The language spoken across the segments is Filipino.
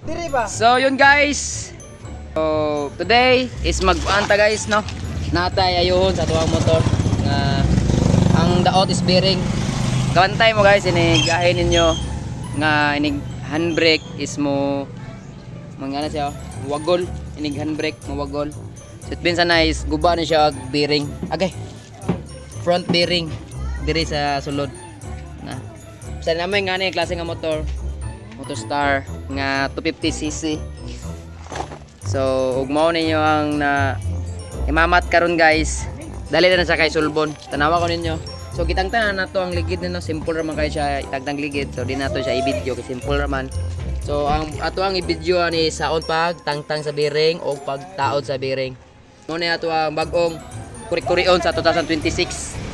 Diri ba? So yun guys. So today is mag-anta guys no. Natay ayuhon sa tuwang motor nga ang daot is bearing. Kawantay mo guys inigahin ninyo nga inig handbrake is mo mangana siya wagol inig handbrake mo wagol. So it means na is guba na siya bearing. Okay. Front bearing diri sa sulod na. Sa namin nga ni klase nga motor. Motostar nga 250cc. So ug mao ninyo ang na imamat karon guys. Dali na sa kay sulbon. Tanawa ko ninyo. So kitang tanan nato ang ligid nino simple ra man kay siya itagdang ligid. So di nato siya i-video kasi simple ra man. So ang ato ang i-video ani saon pag tangtang sa bearing o pagtaod sa bearing. Mo ni ato ang bag-ong kuri-kurion sa 2026.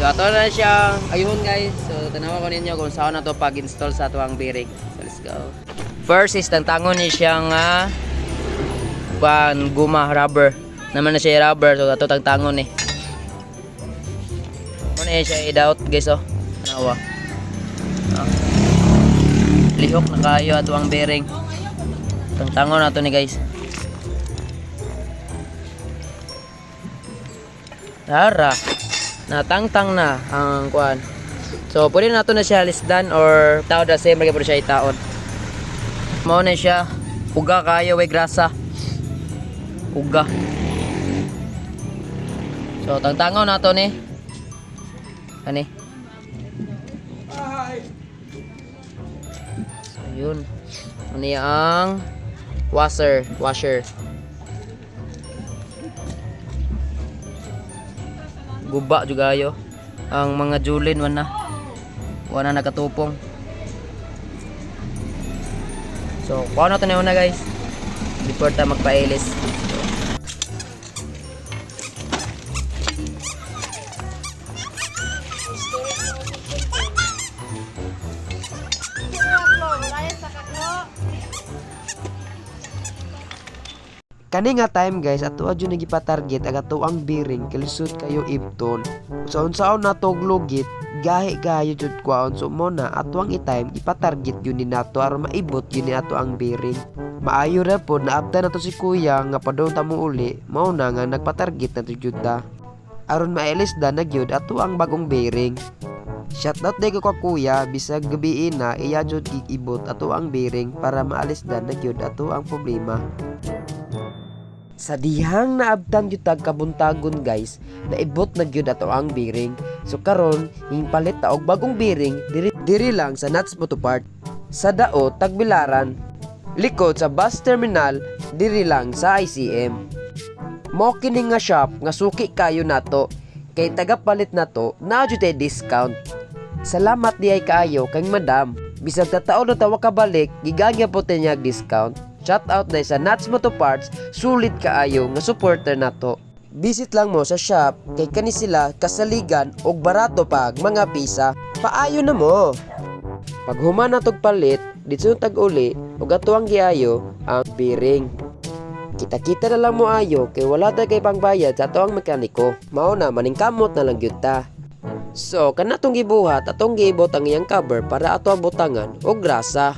So ato na siya ayun guys. So tanawa ko ninyo kung saan na to pag-install sa tuwang bearing. So let's go. First is tantangon ni siya nga guma rubber. Naman na siya rubber so ato tantangon ni. Muna siya i-doubt guys oh. Tanawa. Lihok na kayo ato ang bearing. Tantangon nato ni guys. Tara. Natangtang na ang kuan. So pwede nato na siya lisdan or taod na same lagi pwede siya itaon. Mao na siya uga kayo way grasa. Uga. So tangtangaw nato ni. Ani. So yun. Ani ang washer. Guba juga ayo ang mga julin wana nakatupong. So kuha na ito na una guys before ta magpailis. Kani nga time guys, ato adyo nagipa-target aga tuang bearing kilusot kayo ipton. So unsaon natog lugit, gahi kayo jud kwaon so mo na ato ang i-time ipa-target yun ni nato aron maibot yun ni ato ang bearing. Maayo ra pod naabta nato si kuya nga padong ta mo uli, mao na nga nagpa-target nato jud ta. Aron mailis da na gyud ato ang bagong bearing. Shoutout day ko ka kuya, bisag gabi na iya jud iibot ato ang bearing para maalis da na gyud ato ang problema. Sa dihang naabtan gyud tag kabuntagon guys, naibot na gyud ato ang bearing. So karon hing palit ta og bagong bearing diri lang sa Nuts Moto Part. Sa daot Tagbilaran, likod sa bus terminal diri lang sa ICM. Mo kini nga shop nga suki kayo nato kay tagapalit nato na jud discount. Salamat diay kaayo kay madam. Bisag tataon na tawa ka balik, gigagya po niya discount. Shout out na sa Nuts Moto Parts, sulit kaayo nga supporter nato. Visit lang mo sa shop kay kani sila kasaligan og barato pag mga pisa. Paayo na mo. Pag human natog palit, dito tag uli og atuang giayo ang bearing. Kita-kita na lang mo ayo kay wala ta kay pangbayad sa atuang mekaniko. Mao na maningkamot na lang gyud ta. So kanatong gibuhat atong giibot ang iyang cover para ato ang butangan og grasa.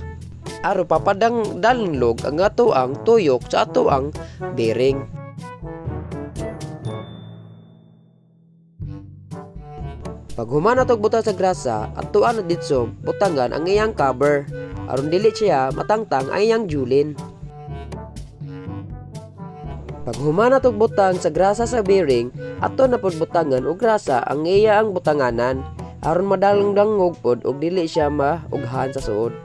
Aro papadang dalinlog ang ato ang tuyok sa ato ang bearing. Pag human natog butang sa grasa, atuan na ditso butangan ang iyang cover. Aron dili siya matangtang ang iyang julin. Pag human natog butang sa grasa sa bearing, ato na pod butangan og grasa ang iya ang butanganan. Aron madalang-dangog pod og dili siya maughan sa suod.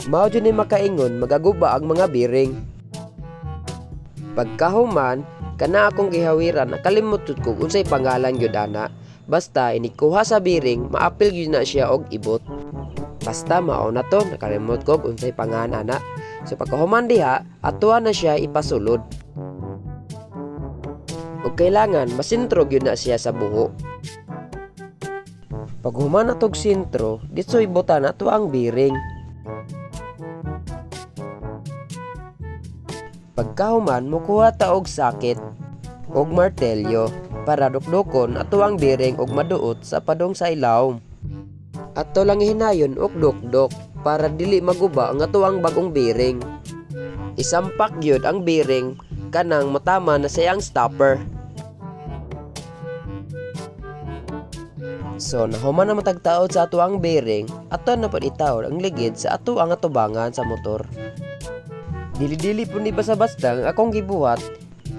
Mao jud ni makaingon magaguba ang mga bearing. Pagkahuman kana akong gihawiran nakalimot jud ko unsay pangalan gyud ana. Basta inikuha sa bearing maapil gyud na siya og ibot. Basta mao na to nakalimot ko unsay pangalan ana. So pagkahuman diha atuan na siya ipasulod. Ug kailangan masintro gyud na siya sa buho. Pag human natog sintro, ditso ibutan nato ang bearing. Pagkahuman mukuha ta og sakit og martelyo para dukdukon ato ang bearing og maduot sa padong sa ilawom. Ato lang hinayon og dukdok para dili maguba ang atuang bagong bearing. Isampak gyud ang bearing kanang matama na sayang stopper. So nahuman na matagtaod sa atuang bearing, ato na pud itaod ang ligid sa atuang atubangan sa motor. Dili-dili po ni basta-basta ang akong gibuhat,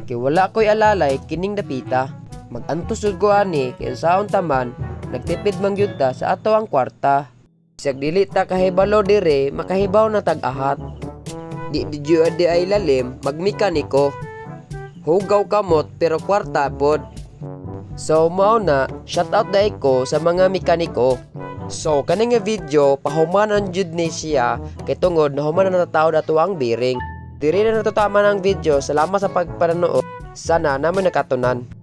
kay wala ko'y alalay kining dapita. Mag-antos jud ko ani kay saon taman nagtipid man gyud ta sa ato ang kwarta. Bisag dili ta kahibalo dire, makahibaw na tag-ahat. Di jud ay lalim, magmekaniko. Hugaw kamot pero kwarta pod. So mao na, shout out dai ko sa mga mekaniko. So kaning nga video pahumanan jud ni siya kay tungod nahuman na natataod ato ang bearing. Diri na natutaman ang video. Salamat sa pagpanood. Sana naman nakatunan.